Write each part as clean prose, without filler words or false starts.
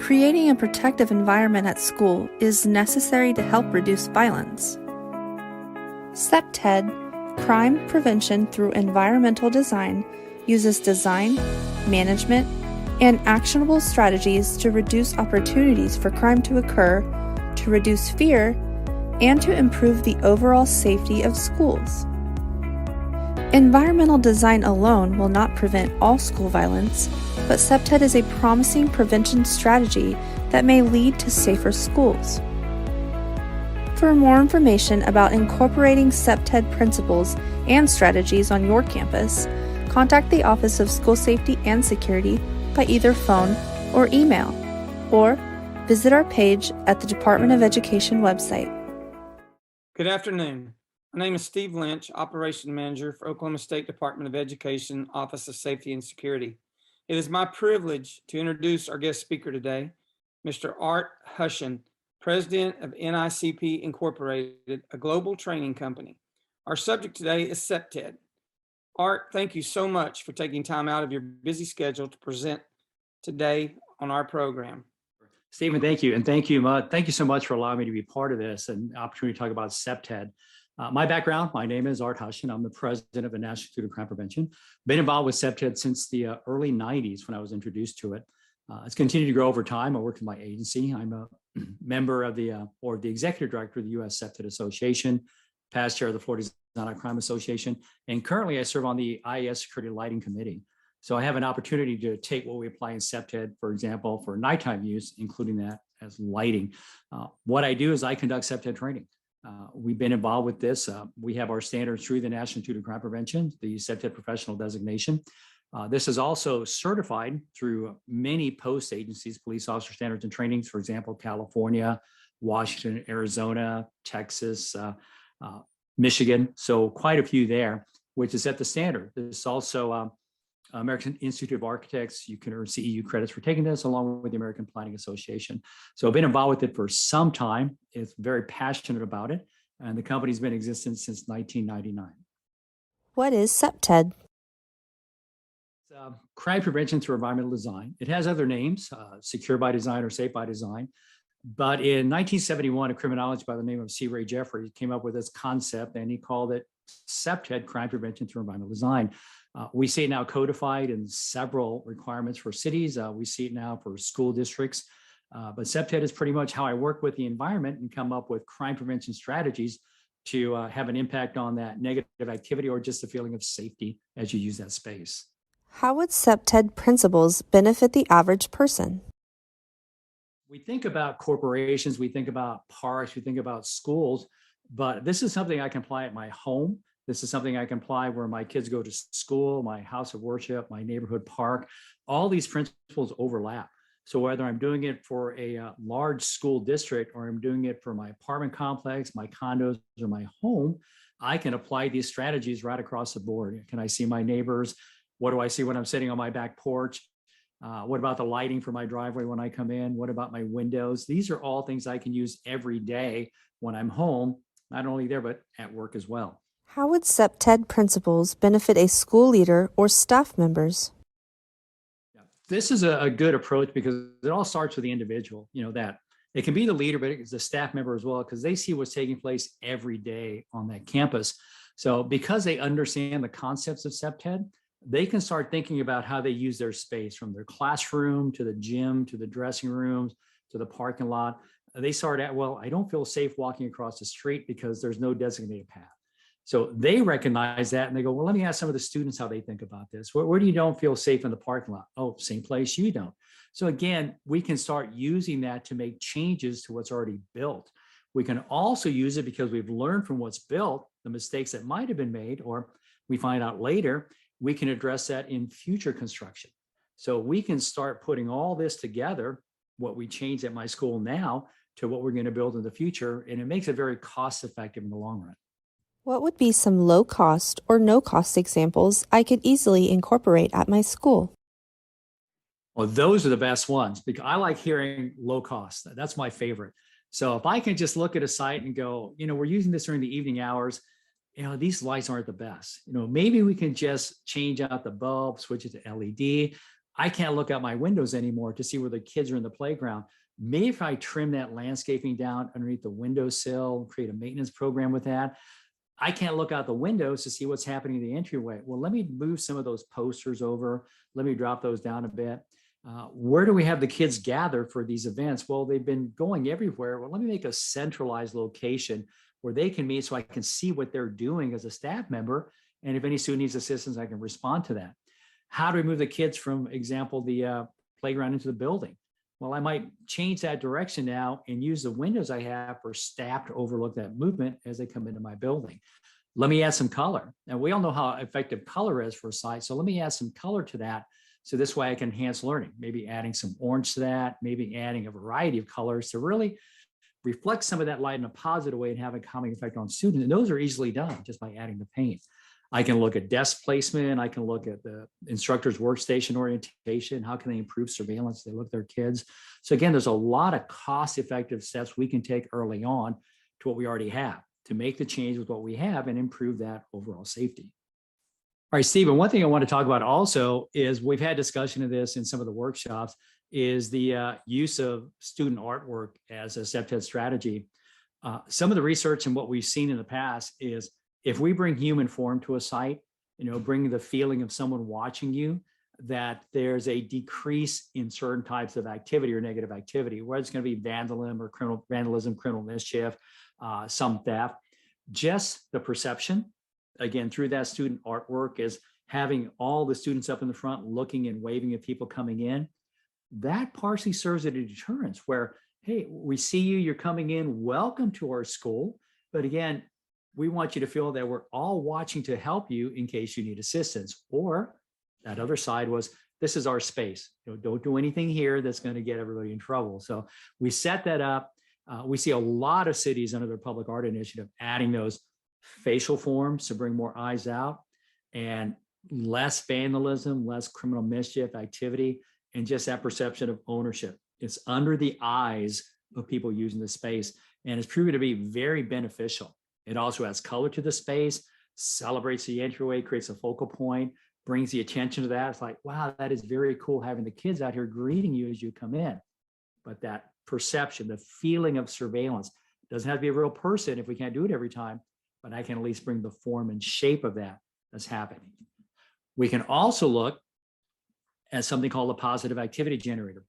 Creating a protective environment at school is necessary to help reduce violence. CPTED, Crime Prevention Through Environmental Design, uses design, management, and actionable strategies to reduce opportunities for crime to occur, to reduce fear, and to improve the overall safety of schools. Environmental design alone will not prevent all school violence, but CPTED is a promising prevention strategy that may lead to safer schools. For more information about incorporating CPTED principles and strategies on your campus, contact the Office of School Safety and Security by either phone or email, or visit our page at the Department of Education website. Good afternoon. My name is Steve Lynch, Operations Manager for Oklahoma State Department of Education, Office of Safety and Security. It is my privilege to introduce our guest speaker today, Mr. Art Hushen, President of NICP Incorporated, a global training company. Our subject today is CPTED. Art, thank you so much for taking time out of your busy schedule to present today on our program. Stephen, thank you. And thank you so much for allowing me to be part of this and the opportunity to talk about CPTED. My background, my name is Art Hushen. I'm the president of the National Institute of Crime Prevention. Been involved with CPTED since the early 90s when I was introduced to it. It's continued to grow over time. I work in my agency. I'm a member of the executive director of the U.S. CPTED Association, past chair of the Florida Design Crime Association, and currently I serve on the IES Security Lighting Committee. So I have an opportunity to take what we apply in CPTED, for example, for nighttime use, including that as lighting. What I do is I conduct CPTED training. We've been involved with this. We have our standards through the National Institute of Crime Prevention, the CPTED professional designation. This is also certified through many post agencies, police officer standards and trainings, for example, California, Washington, Arizona, Texas, Michigan. So quite a few there, which is at the standard. There's also American Institute of Architects. You can earn CEU credits for taking this along with the American Planning Association. So I've been involved with it for some time. It's very passionate about it. And the company's been in existence since 1999. What is CPTED? Crime prevention through environmental design. It has other names, secure by design or safe by design. But in 1971, a criminologist by the name of C. Ray Jeffrey came up with this concept, and he called it CPTED, crime prevention through environmental design. We see it now codified in several requirements for cities. We see it now for school districts. But CPTED is pretty much how I work with the environment and come up with crime prevention strategies to have an impact on that negative activity or just a feeling of safety as you use that space. How would CPTED principles benefit the average person? We think about corporations, we think about parks, we think about schools, but this is something I can apply at my home. This is something I can apply where my kids go to school, my house of worship, my neighborhood park. All these principles overlap. So whether I'm doing it for a large school district or I'm doing it for my apartment complex, my condos, or my home, I can apply these strategies right across the board. Can I see my neighbors? What do I see when I'm sitting on my back porch? What about the lighting for my driveway when I come in? What about my windows? These are all things I can use every day when I'm home, not only there, but at work as well. How would CPTED principles benefit a school leader or staff members? This is a good approach because it all starts with the individual, that it can be the leader, but it's the staff member as well, because they see what's taking place every day on that campus. So because they understand the concepts of CPTED, they can start thinking about how they use their space, from their classroom to the gym, to the dressing rooms, to the parking lot. They start at, well, I don't feel safe walking across the street because there's no designated path. So they recognize that and they go, well, let me ask some of the students how they think about this. Where do you don't feel safe in the parking lot? Oh, same place you don't. So again, we can start using that to make changes to what's already built. We can also use it because we've learned from what's built, the mistakes that might have been made, or we find out later, we can address that in future construction. So we can start putting all this together, what we change at my school now to what we're going to build in the future, and it makes it very cost effective in the long run. What would be some low-cost or no-cost examples I could easily incorporate at my school? Well, those are the best ones because I like hearing low cost. That's my favorite. So if I can just look at a site and go, we're using this during the evening hours, these lights aren't the best. Maybe we can just change out the bulb, switch it to LED. I can't look out my windows anymore to see where the kids are in the playground. Maybe if I trim that landscaping down underneath the windowsill, create a maintenance program with that, I can't look out the windows to see what's happening in the entryway. Well, let me move some of those posters over. Let me drop those down a bit. Where do we have the kids gather for these events? Well, they've been going everywhere. Well, let me make a centralized location where they can meet so I can see what they're doing as a staff member. And if any student needs assistance, I can respond to that. How do we move the kids from, example, the playground into the building? Well, I might change that direction now and use the windows I have for staff to overlook that movement as they come into my building. Let me add some color. And we all know how effective color is for a site. So let me add some color to that. So this way I can enhance learning, maybe adding some orange to that, maybe adding a variety of colors to really reflect some of that light in a positive way and have a calming effect on students. And those are easily done just by adding the paint. I can look at desk placement. I can look at the instructor's workstation orientation. How can they improve surveillance? They look at their kids. So again, there's a lot of cost-effective steps we can take early on to what we already have to make the change with what we have and improve that overall safety. All right, Stephen, one thing I want to talk about also is we've had discussion of this in some of the workshops is the use of student artwork as a CPTED strategy. Some of the research and what we've seen in the past is if we bring human form to a site, bring the feeling of someone watching you, that there's a decrease in certain types of activity or negative activity, whether it's going to be vandalism or criminal mischief, some theft. Just the perception, again, through that student artwork is having all the students up in the front looking and waving at people coming in. That partially serves as a deterrence where, hey, we see you, you're coming in, welcome to our school. But again, we want you to feel that we're all watching to help you in case you need assistance. Or that other side was, this is our space. Don't do anything here that's going to get everybody in trouble. So we set that up. We see a lot of cities under their public art initiative adding those facial forms to bring more eyes out and less vandalism, less criminal mischief activity, and just that perception of ownership. It's under the eyes of people using the space, and it's proven to be very beneficial. It also adds color to the space, celebrates the entryway, creates a focal point, brings the attention to that. It's like, wow, that is very cool having the kids out here greeting you as you come in. But that perception, the feeling of surveillance, doesn't have to be a real person if we can't do it every time, but I can at least bring the form and shape of that that's happening. We can also look at something called a positive activity generator.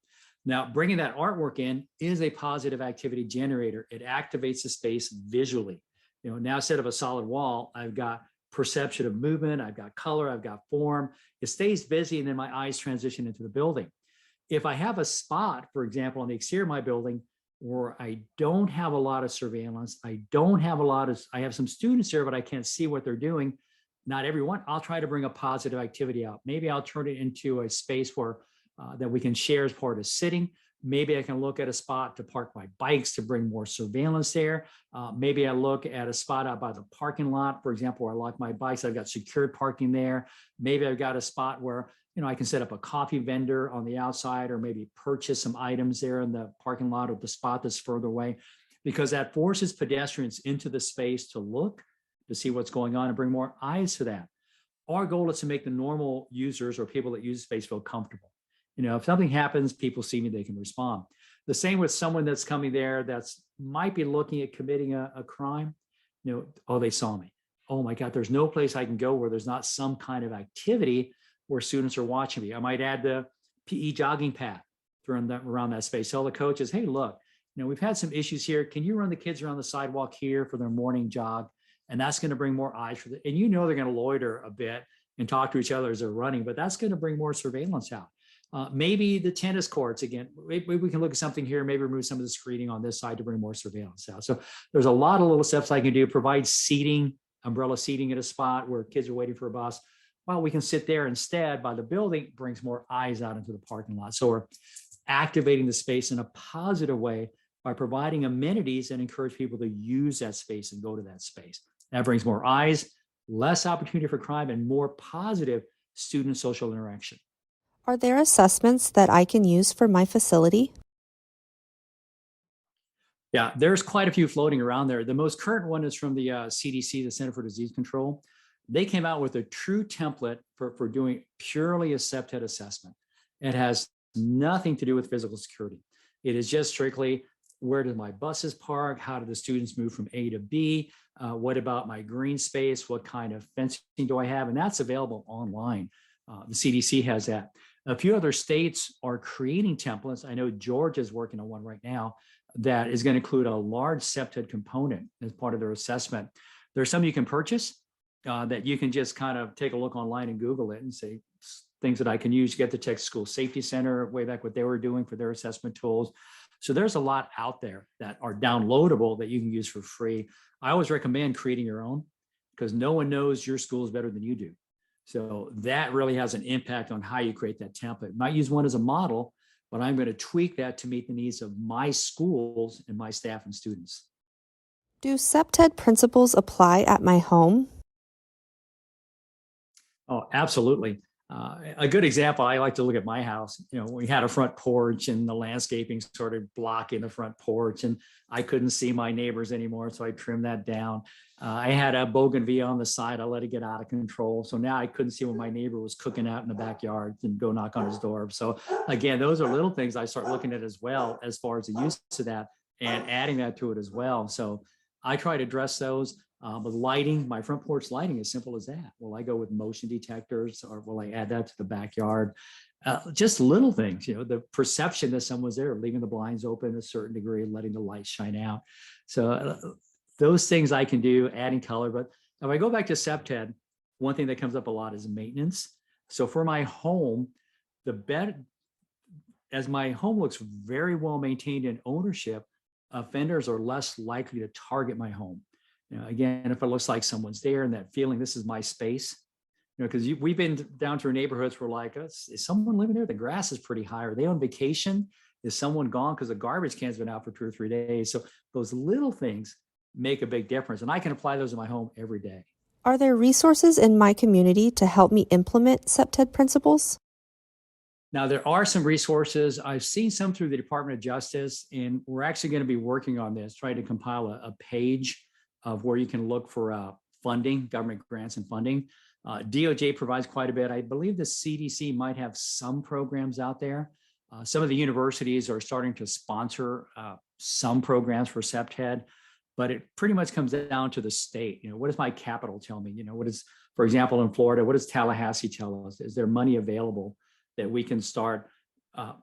Now, bringing that artwork in is a positive activity generator. It activates the space visually. Now instead of a solid wall, I've got perception of movement, I've got color, I've got form. It stays busy, and then my eyes transition into the building. If I have a spot, for example, on the exterior of my building where I don't have a lot of surveillance, I have some students here, but I can't see what they're doing. Not everyone, I'll try to bring a positive activity out. Maybe I'll turn it into a space where that we can share as part of sitting. Maybe I can look at a spot to park my bikes to bring more surveillance there. Maybe I look at a spot out by the parking lot, for example, where I lock my bikes. I've got secured parking there. Maybe I've got a spot where I can set up a coffee vendor on the outside, or maybe purchase some items there in the parking lot or the spot that's further away, because that forces pedestrians into the space to look, to see what's going on and bring more eyes to that. Our goal is to make the normal users or people that use the space feel comfortable. If something happens, people see me, they can respond. The same with someone that's coming there that's might be looking at committing a crime. Oh, they saw me. Oh my God, there's no place I can go where there's not some kind of activity where students are watching me. I might add the PE jogging path around that space. Tell the coaches, hey, look, we've had some issues here. Can you run the kids around the sidewalk here for their morning jog? And that's going to bring more eyes for and they're going to loiter a bit and talk to each other as they're running, but that's going to bring more surveillance out. Maybe the tennis courts, again, maybe we can look at something here, maybe remove some of the screening on this side to bring more surveillance out. So there's a lot of little steps I can do. Provide seating, umbrella seating at a spot where kids are waiting for a bus. Well, we can sit there instead by the building, brings more eyes out into the parking lot. So we're activating the space in a positive way by providing amenities and encourage people to use that space and go to that space. That brings more eyes, less opportunity for crime, and more positive student social interaction. Are there assessments that I can use for my facility? Yeah, there's quite a few floating around there. The most current one is from the CDC, the Center for Disease Control. They came out with a true template for doing purely a CPTED assessment. It has nothing to do with physical security. It is just strictly, where do my buses park? How do the students move from A to B? What about my green space? What kind of fencing do I have? And that's available online. The CDC has that. A few other states are creating templates. I know Georgia is working on one right now that is going to include a large CPTED component as part of their assessment. There's some you can purchase that you can just kind of take a look online and Google it and say things that I can use. You get the Texas School Safety Center, way back what they were doing for their assessment tools. So there's a lot out there that are downloadable that you can use for free. I always recommend creating your own because no one knows your schools better than you do. So that really has an impact on how you create that template. Might use one as a model, but I'm going to tweak that to meet the needs of my schools and my staff and students. Do CPTED principles apply at my home? Oh, absolutely. A good example, I like to look at my house. You know, we had a front porch and the landscaping sort of blocking the front porch, and I couldn't see my neighbors anymore, so I trimmed that down. I had a bougainvillea on the side. I let it get out of control. So now I couldn't see when my neighbor was cooking out in the backyard and go knock on his door. So again, those are little things I start looking at as well, as far as the use of that and adding that to it as well. So I try to address those. With lighting, my front porch lighting is simple as that. Will I go with motion detectors, or will I add that to the backyard? Just little things, you know, the perception that someone's there, leaving the blinds open a certain degree, letting the light shine out. So those things I can do, adding color. But if I go back to CPTED, one thing that comes up a lot is maintenance. So for my home, as my home looks very well maintained in ownership, offenders are less likely to target my home. You know, again, if it looks like someone's there and that feeling, this is my space, you know, because we've been down to neighborhoods where like, is someone living there? The grass is pretty high. Are they on vacation? Is someone gone because the garbage can's been out for 2 or 3 days? So those little things make a big difference. And I can apply those in my home every day. Are there resources in my community to help me implement CPTED principles? Now, there are some resources. I've seen some through the Department of Justice, and we're actually going to be working on this, trying to compile a page of where you can look for funding, government grants and funding. DOJ provides quite a bit. I believe the CDC might have some programs out there. Some of the universities are starting to sponsor some programs for CPTED, but it pretty much comes down to the state. You know, what does my capital tell me? You know, what is, for example, in Florida, what does Tallahassee tell us? Is there money available that we can start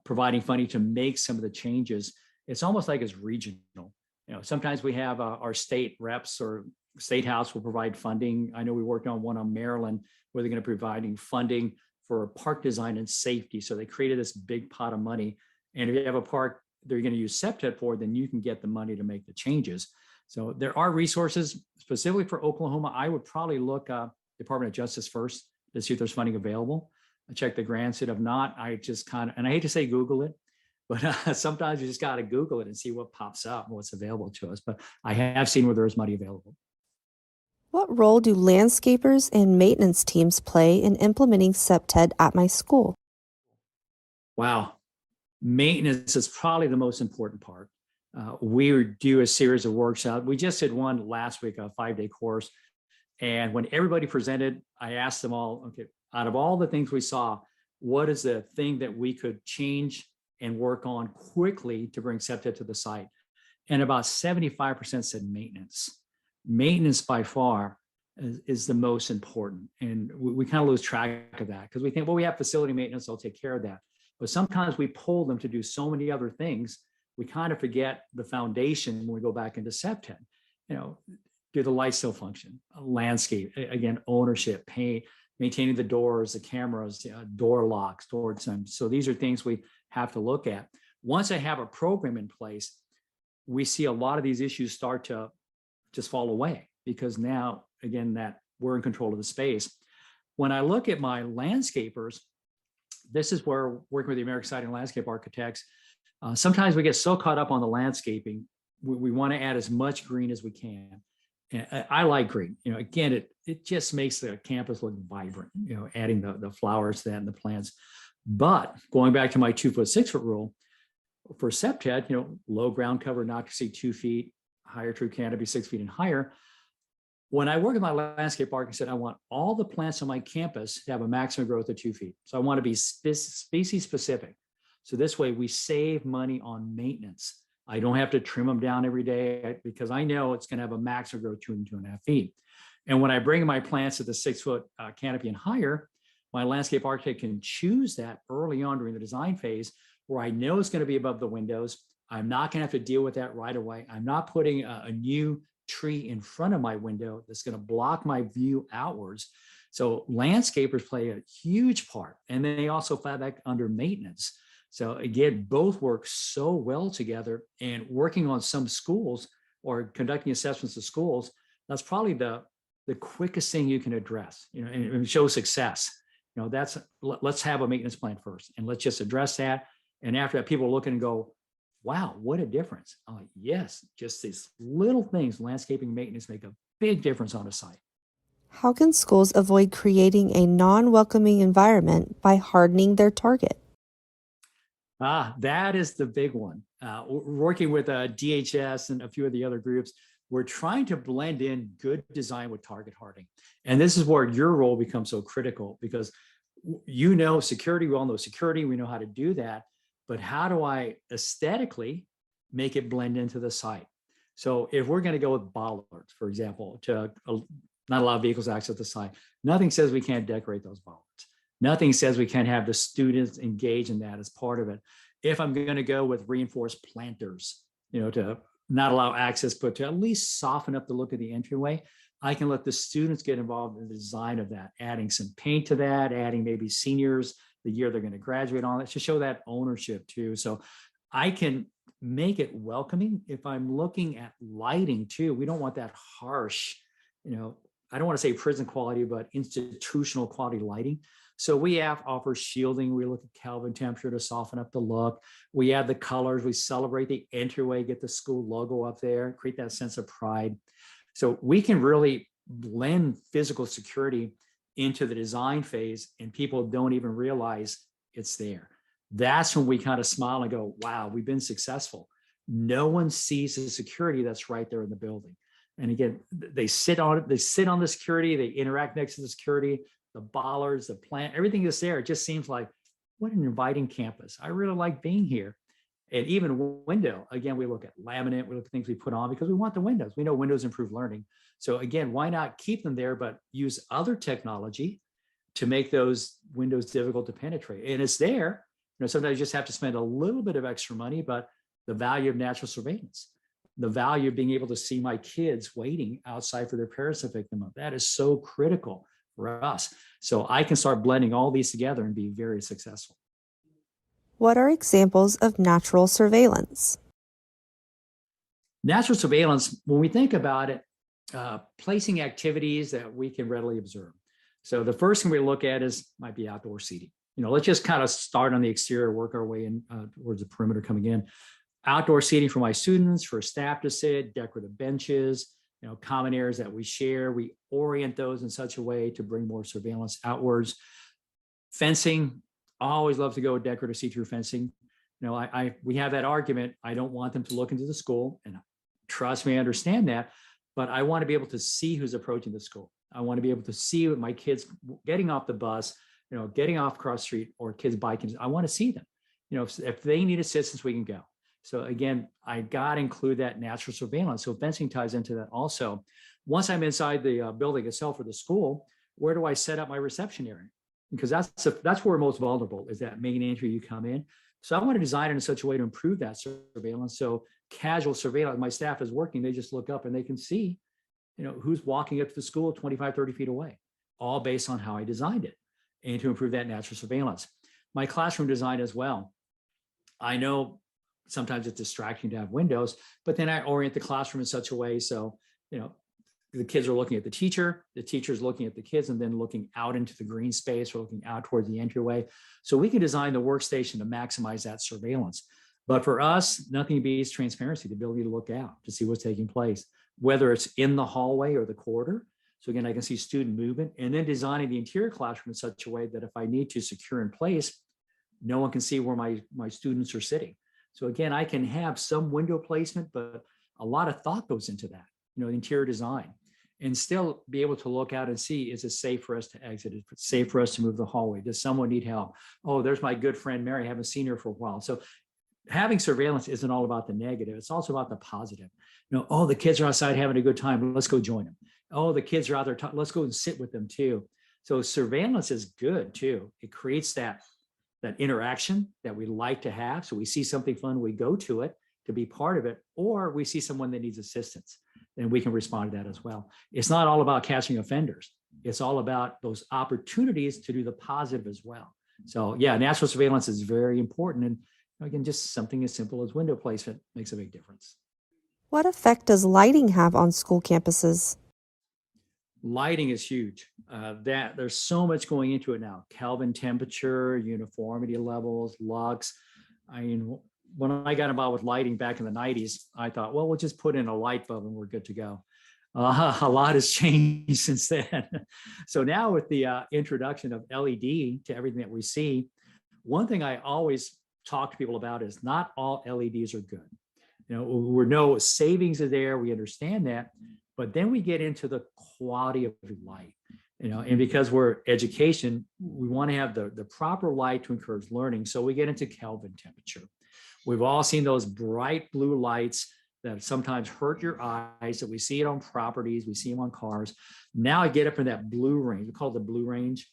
providing funding to make some of the changes? It's almost like it's regional. You know, sometimes we have our state reps or state house will provide funding. I know we worked on one on Maryland where they're going to be providing funding for park design and safety. So they created this big pot of money. And if you have a park they're going to use CPTED for, then you can get the money to make the changes. So there are resources specifically for Oklahoma. I would probably look Department of Justice first to see if there's funding available. I check the grants. And if not, I just kind of, and I hate to say Google it, but sometimes you just got to Google it and see what pops up and what's available to us. But I have seen where there is money available. What role do landscapers and maintenance teams play in implementing CPTED at my school? Wow. Maintenance is probably the most important part. We do a series of workshops. We just did one last week, a 5-day course. And when everybody presented, I asked them all, okay, out of all the things we saw, what is the thing that we could change and work on quickly to bring CPTED to the site? And about 75% said maintenance. Maintenance by far is the most important. And we kind of lose track of that because we think, well, we have facility maintenance, I'll take care of that. But sometimes we pull them to do so many other things, we kind of forget the foundation when we go back into CPTED. You know, do the lights still function? Landscape, again, ownership, paint, maintaining the doors, the cameras, door locks, door times. So these are things we have to look at. Once I have a program in place, we see a lot of these issues start to just fall away because now, again, that we're in control of the space. When I look at my landscapers, this is where working with the American Siding Landscape Architects, sometimes we get so caught up on the landscaping, we want to add as much green as we can. And I like green. You know, again, it just makes the campus look vibrant, you know, adding the flowers to that and the plants. But going back to my 2-foot, 6-foot rule, for CPTED, you know, low ground cover not to exceed 2 feet, higher true canopy 6 feet and higher. when I work with my landscape architect, I said, I want all the plants on my campus to have a maximum growth of 2 feet. So I want to be species specific. So this way we save money on maintenance. I don't have to trim them down every day because I know it's going to have a maximum growth 2 and 2.5 feet. And when I bring my plants at the 6-foot canopy and higher, my landscape architect can choose that early on during the design phase where I know it's going to be above the windows. I'm not going to have to deal with that right away. I'm not putting a new tree in front of my window that's going to block my view outwards. So landscapers play a huge part, and they also fall back under maintenance. So again, both work so well together, and working on some schools or conducting assessments of schools, that's probably the quickest thing you can address, and show success. Let's have a maintenance plan first, and let's just address that. And after that, people look and go, wow, what a difference. I'm like, yes, just these little things, landscaping maintenance, make a big difference on a site. How can schools avoid creating a non-welcoming environment by hardening their target? That is the big one. Working with DHS and a few of the other groups, we're trying to blend in good design with target hardening. And this is where your role becomes so critical, because security, we all know security, we know how to do that. But how do I aesthetically make it blend into the site? So if we're going to go with bollards, for example, to not allow vehicles access the site, nothing says we can't decorate those bollards. Nothing says we can't have the students engage in that as part of it. If I'm going to go with reinforced planters, to not allow access, but to at least soften up the look of the entryway, I can let the students get involved in the design of that, adding some paint to that, adding maybe seniors the year they're going to graduate on it, to show that ownership too. So I can make it welcoming. If I'm looking at lighting too, we don't want that harsh, I don't want to say prison quality, but institutional quality lighting. So we offer shielding. We look at Kelvin temperature to soften up the look. We add the colors. We celebrate the entryway, get the school logo up there, create that sense of pride. So we can really blend physical security into the design phase, and people don't even realize it's there. That's when we kind of smile and go, wow, we've been successful. No one sees the security that's right there in the building. And again, they sit on it, they sit on the security, they interact next to the security, the bollards, the plant, everything is there. It just seems like, what an inviting campus. I really like being here. And even window, again, we look at laminate, we look at things we put on because we want the windows. We know windows improve learning. So again, why not keep them there, but use other technology to make those windows difficult to penetrate? And it's there. Sometimes you just have to spend a little bit of extra money, but the value of natural surveillance, the value of being able to see my kids waiting outside for their parents to pick them up, that is so critical for us. So I can start blending all these together and be very successful. What are examples of natural surveillance? Natural surveillance, when we think about it, placing activities that we can readily observe. So the first thing we look at might be outdoor seating. Let's just kind of start on the exterior, work our way in towards the perimeter coming in. Outdoor seating for my students, for staff to sit, decorative benches, common areas that we share. We orient those in such a way to bring more surveillance outwards. Fencing, I always love to go with decorative see-through fencing. We have that argument. I don't want them to look into the school, and trust me, I understand that, but I want to be able to see who's approaching the school. I want to be able to see what my kids getting off the bus, getting off cross street, or kids biking. I want to see them. If they need assistance, we can go. So again, I got to include that natural surveillance. So fencing ties into that also. Once I'm inside the building itself or the school, where do I set up my reception area? Because that's where we're most vulnerable, is that main entry you come in. So I want to design it in such a way to improve that surveillance. So casual surveillance, my staff is working, they just look up and they can see, who's walking up to the school 25, 30 feet away, all based on how I designed it, and to improve that natural surveillance. My classroom design as well. I know sometimes it's distracting to have windows, but then I orient the classroom in such a way so, the kids are looking at the teacher's looking at the kids, and then looking out into the green space or looking out towards the entryway. So we can design the workstation to maximize that surveillance. But for us, nothing beats transparency, the ability to look out, to see what's taking place, whether it's in the hallway or the corridor. So again, I can see student movement, and then designing the interior classroom in such a way that if I need to secure in place, no one can see where my students are sitting. So again, I can have some window placement, but a lot of thought goes into that, interior design. and still be able to look out and see, is it safe for us to exit? Is it safe for us to move the hallway? Does someone need help? Oh, there's my good friend, Mary. I haven't seen her for a while. So having surveillance isn't all about the negative. It's also about the positive. Oh, the kids are outside having a good time. Let's go join them. Oh, the kids are out there. Let's go and sit with them too. So surveillance is good too. It creates that interaction that we like to have. So we see something fun, we go to it to be part of it, or we see someone that needs assistance, then we can respond to that as well. It's not all about catching offenders. It's all about those opportunities to do the positive as well. So yeah, natural surveillance is very important. And again, just something as simple as window placement makes a big difference. What effect does lighting have on school campuses? Lighting is huge. That there's so much going into it now. Kelvin temperature, uniformity levels, lux. I mean, when I got involved with lighting back in the 90s, I thought, well, we'll just put in a light bulb and we're good to go. A lot has changed since then. So now with the introduction of LED to everything that we see, one thing I always talk to people about is not all LEDs are good. We know savings are there. We understand that. But then we get into the quality of light, and because we're education, we want to have the proper light to encourage learning. So we get into Kelvin temperature. We've all seen those bright blue lights that sometimes hurt your eyes, that we see it on properties, we see them on cars. Now I get up in that blue range, we call it the blue range,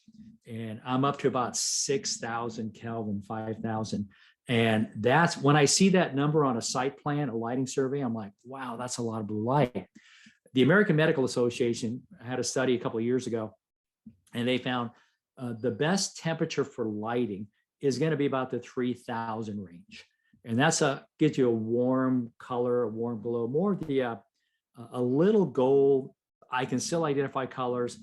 and I'm up to about 6,000 Kelvin, 5,000. And that's when I see that number on a site plan, a lighting survey, I'm like, wow, that's a lot of blue light. The American Medical Association had a study a couple of years ago, and they found the best temperature for lighting is going to be about the 3,000 range. And that's gives you a warm color, a warm glow, more of the a little gold. I can still identify colors.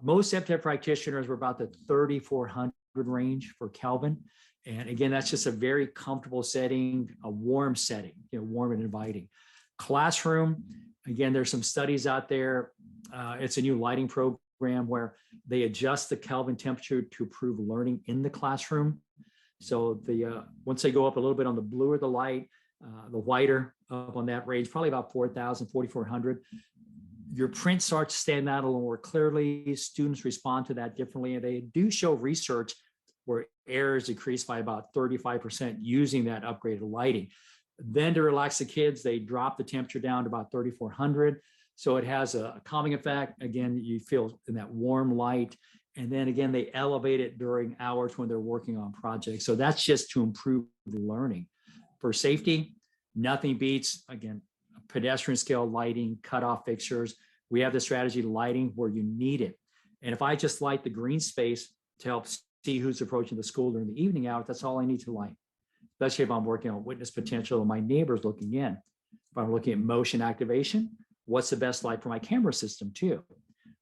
Most CPTED practitioners were about the 3,400 range for Kelvin. And again, that's just a very comfortable setting, a warm setting, warm and inviting. Classroom, again, there's some studies out there. It's a new lighting program where they adjust the Kelvin temperature to improve learning in the classroom. So once they go up a little bit on the bluer the light, the whiter up on that range, probably about 4,000, 4,400, your print starts to stand out a little more clearly. Students respond to that differently. And they do show research where errors decrease by about 35% using that upgraded lighting. Then to relax the kids, they drop the temperature down to about 3,400. So it has a calming effect. Again, you feel in that warm light. And then again, they elevate it during hours when they're working on projects. So that's just to improve the learning. For safety, nothing beats, again, pedestrian scale lighting, cutoff fixtures. We have the strategy lighting where you need it. And if I just light the green space to help see who's approaching the school during the evening hours, that's all I need to light. Especially if I'm working on witness potential and my neighbor's looking in. If I'm looking at motion activation, what's the best light for my camera system too?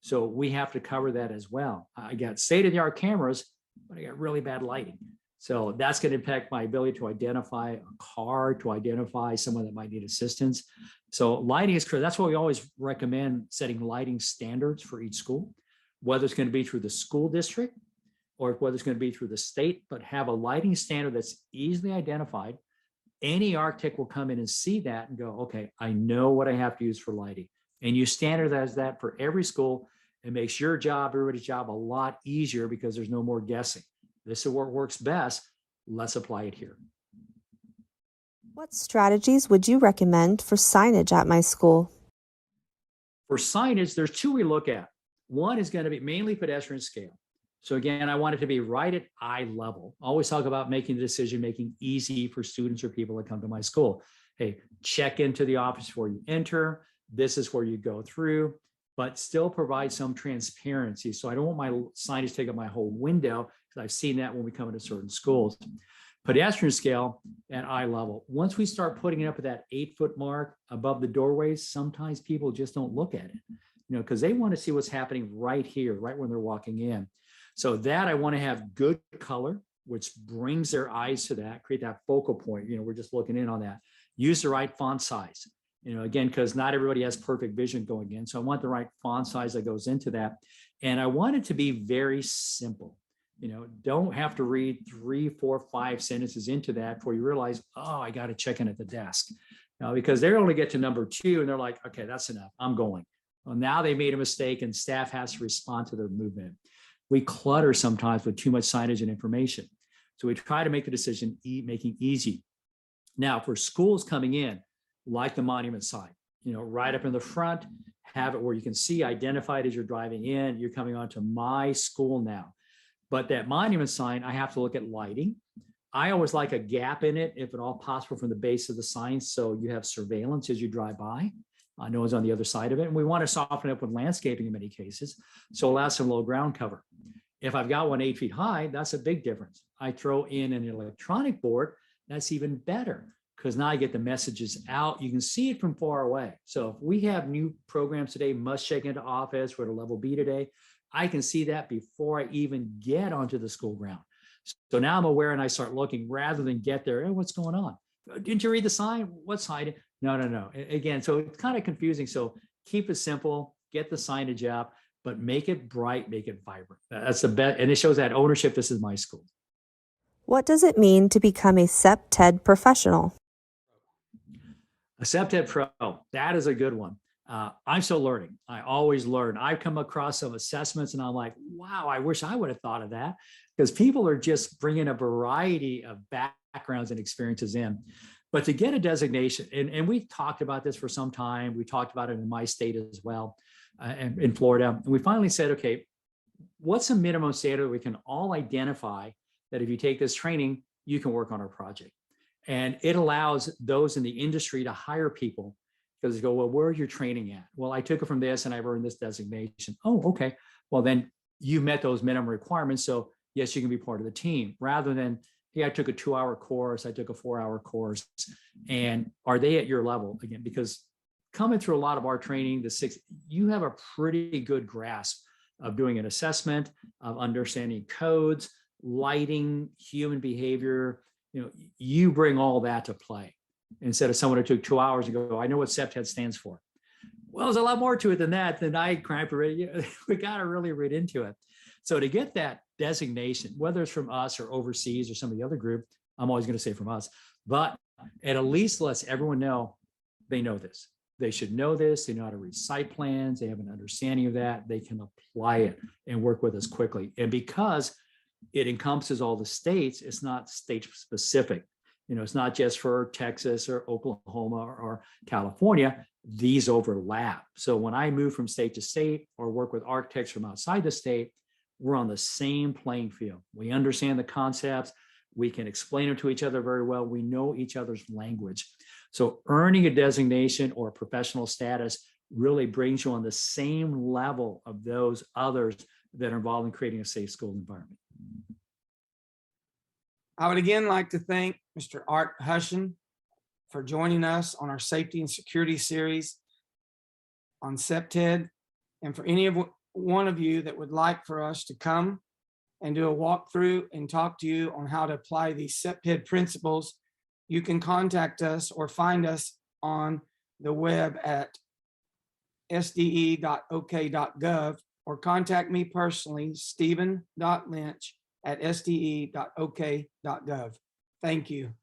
So we have to cover that as well. I got state-of-the-art cameras, but I got really bad lighting. So that's going to impact my ability to identify a car, to identify someone that might need assistance. So lighting is critical. That's why we always recommend setting lighting standards for each school, whether it's going to be through the school district or whether it's going to be through the state, but have a lighting standard that's easily identified. Any architect will come in and see that and go, okay, I know what I have to use for lighting. And you standardize that for every school. It makes your job, everybody's job, a lot easier because there's no more guessing. This is what works best. Let's apply it here. What strategies would you recommend for signage at my school? For signage, there's two we look at. One is going to be mainly pedestrian scale. So again, I want it to be right at eye level. I always talk about making the decision making easy for students or people that come to my school. Hey, check into the office before you enter. This is where you go through, but still provide some transparency. So I don't want my signage to take up my whole window, because I've seen that when we come into certain schools. Pedestrian scale at eye level. Once we start putting it up at that 8-foot mark above the doorways, sometimes people just don't look at it, because they want to see what's happening right here, right when they're walking in. So that I want to have good color, which brings their eyes to that, create that focal point. We're just looking in on that. Use the right font size, again, because not everybody has perfect vision going in. So I want the right font size that goes into that. And I want it to be very simple. Don't have to read 3, 4, 5 sentences into that before you realize, oh, I got to check in at the desk. Because they only get to number 2 and they're like, okay, that's enough. I'm going. Well, now they made a mistake and staff has to respond to their movement. We clutter sometimes with too much signage and information. So we try to make the decision making easy. Now, for schools coming in, like the monument sign, right up in the front, have it where you can see identified as you're driving in, you're coming onto my school now. But that monument sign, I have to look at lighting. I always like a gap in it, if at all possible, from the base of the sign, so you have surveillance as you drive by. No one's on the other side of it. And we want to soften it up with landscaping in many cases, so allow some low ground cover. If I've got one 8 feet high, that's a big difference. I throw in an electronic board, that's even better, because now I get the messages out. You can see it from far away. So if we have new programs today, must check into office, we're at a level B today, I can see that before I even get onto the school ground. So now I'm aware and I start looking rather than get there. Hey, what's going on? Didn't you read the sign? What sign? No. Again, so it's kind of confusing. So keep it simple, get the signage up, but make it bright, make it vibrant. That's the best. And it shows that ownership. This is my school. What does it mean to become a CPTED professional? A CPTED Pro, that is a good one. I'm still learning. I always learn. I've come across some assessments and I'm like, wow, I wish I would have thought of that, because people are just bringing a variety of backgrounds and experiences in. But to get a designation, and we've talked about this for some time, we talked about it in my state as well, and in Florida, and we finally said, okay, what's a minimum standard we can all identify that if you take this training, you can work on our project? And it allows those in the industry to hire people, because they go, well, where's your training at? Well, I took it from this and I've earned this designation. Oh, okay. Well, then you met those minimum requirements. So yes, you can be part of the team, rather than, hey, I took a 2-hour course, I took a 4-hour course. And are they at your level? Again, because coming through a lot of our training, you have a pretty good grasp of doing an assessment, of understanding codes, lighting, human behavior. You bring all that to play, instead of someone who took 2 hours and go, I know what CPTED stands for. Well, there's a lot more to it than that. Then I cramped already. We got to really read into it. So to get that designation, whether it's from us or overseas or some of the other group, I'm always going to say from us, but it at least lets everyone know they know this. They should know this. They know how to read site plans. They have an understanding of that. They can apply it and work with us quickly. And because it encompasses all the states, it's not state specific. It's not just for Texas or Oklahoma or California. These overlap. So when I move from state to state or work with architects from outside the state, we're on the same playing field. We understand the concepts. We can explain them to each other very well. We know each other's language. So earning a designation or professional status really brings you on the same level of those others that are involved in creating a safe school environment. I would again like to thank Mr. Art Hushen for joining us on our safety and security series on CPTED, and for any one of you that would like for us to come and do a walkthrough and talk to you on how to apply these CPTED principles, you can contact us or find us on the web at sde.ok.gov, or contact me personally, stephen.lynch@sde.ok.gov. Thank you.